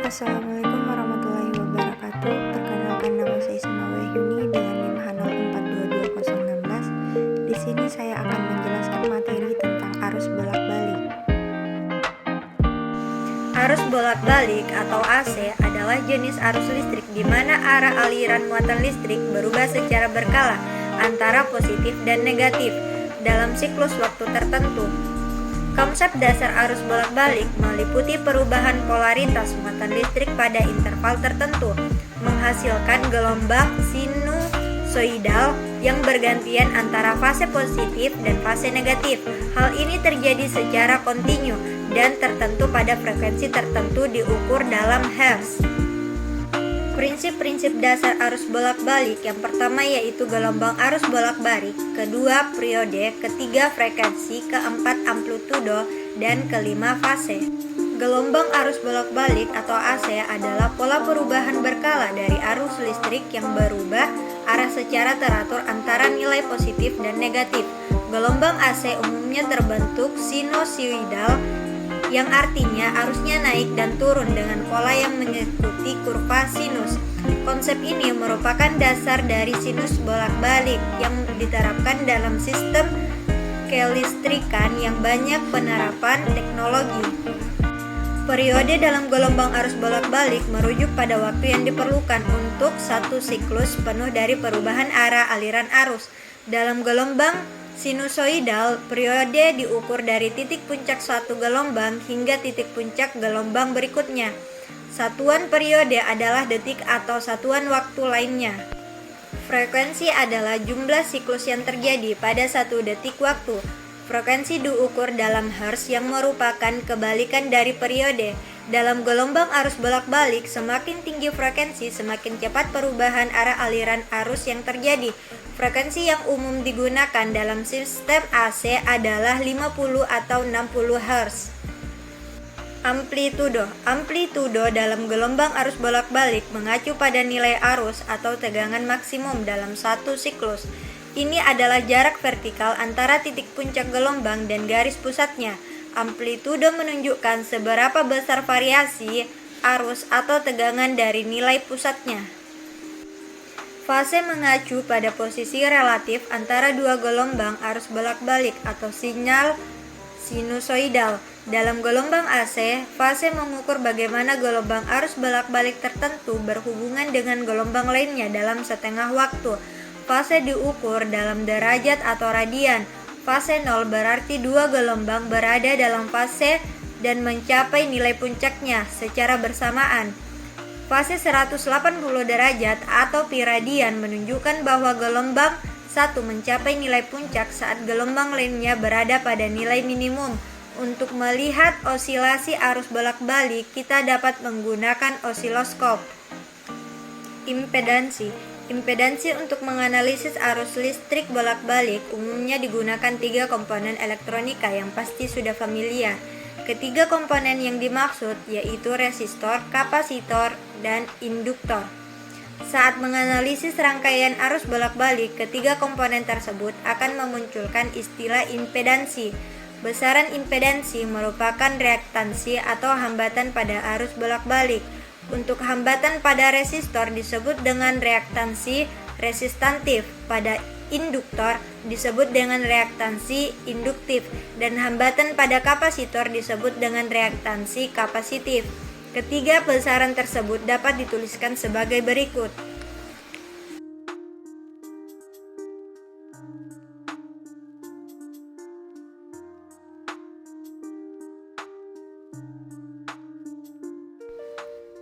Assalamualaikum warahmatullahi wabarakatuh. Perkenalkan, nama saya Semawe Yuni dengan NIM H0422016. Di sini saya akan menjelaskan materi tentang arus bolak-balik. Arus bolak-balik atau AC adalah jenis arus listrik di mana arah aliran muatan listrik berubah secara berkala antara positif dan negatif dalam siklus waktu tertentu. Konsep dasar arus bolak-balik meliputi perubahan polaritas muatan listrik pada interval tertentu, menghasilkan gelombang sinusoidal yang bergantian antara fase positif dan fase negatif. Hal ini terjadi secara kontinu dan tertentu pada frekuensi tertentu diukur dalam hertz. Prinsip-prinsip dasar arus bolak-balik yang pertama yaitu gelombang arus bolak-balik, kedua periode, ketiga frekuensi, keempat amplitudo, dan kelima fase. Gelombang arus bolak-balik atau AC adalah pola perubahan berkala dari arus listrik yang berubah arah secara teratur antara nilai positif dan negatif. Gelombang AC umumnya terbentuk sinusoidal, yang artinya arusnya naik dan turun dengan pola yang mengikuti kurva sinus. Konsep ini merupakan dasar dari sinus bolak-balik yang diterapkan dalam sistem kelistrikan yang banyak penerapan teknologi. Periode dalam gelombang arus bolak-balik merujuk pada waktu yang diperlukan untuk satu siklus penuh dari perubahan arah aliran arus. Dalam gelombang sinusoidal, periode diukur dari titik puncak suatu gelombang hingga titik puncak gelombang berikutnya. Satuan periode adalah detik atau satuan waktu lainnya. Frekuensi adalah jumlah siklus yang terjadi pada satu detik waktu. Frekuensi diukur dalam hertz yang merupakan kebalikan dari periode. Dalam gelombang arus bolak-balik, semakin tinggi frekuensi, semakin cepat perubahan arah aliran arus yang terjadi. Frekuensi yang umum digunakan dalam sistem AC adalah 50 atau 60 Hz. Amplitudo dalam gelombang arus bolak-balik mengacu pada nilai arus atau tegangan maksimum dalam satu siklus. Ini adalah jarak vertikal antara titik puncak gelombang dan garis pusatnya. Amplitudo menunjukkan seberapa besar variasi arus atau tegangan dari nilai pusatnya. Fase mengacu pada posisi relatif antara dua gelombang arus bolak-balik atau sinyal sinusoidal. Dalam gelombang AC, fase mengukur bagaimana gelombang arus bolak-balik tertentu berhubungan dengan gelombang lainnya dalam setengah waktu. Fase diukur dalam derajat atau radian. Fase 0 berarti dua gelombang berada dalam fase dan mencapai nilai puncaknya secara bersamaan. Fase 180 derajat atau pi radian menunjukkan bahwa gelombang satu mencapai nilai puncak saat gelombang lainnya berada pada nilai minimum. Untuk melihat osilasi arus bolak-balik, kita dapat menggunakan osiloskop. Impedansi untuk menganalisis arus listrik bolak-balik umumnya digunakan tiga komponen elektronika yang pasti sudah familiar. Ketiga komponen yang dimaksud yaitu resistor, kapasitor, dan induktor. Saat menganalisis rangkaian arus bolak-balik, ketiga komponen tersebut akan memunculkan istilah impedansi. Besaran impedansi merupakan reaktansi atau hambatan pada arus bolak-balik. Untuk hambatan pada resistor disebut dengan reaktansi resistantif, pada induktor disebut dengan reaktansi induktif, dan hambatan pada kapasitor disebut dengan reaktansi kapasitif. Ketiga besaran tersebut dapat dituliskan sebagai berikut.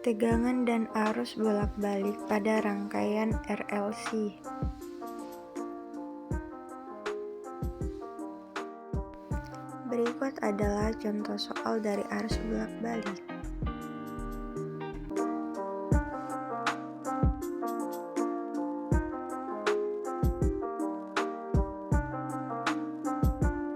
Tegangan dan arus bolak-balik pada rangkaian RLC. Berikut adalah contoh soal dari arus bolak-balik.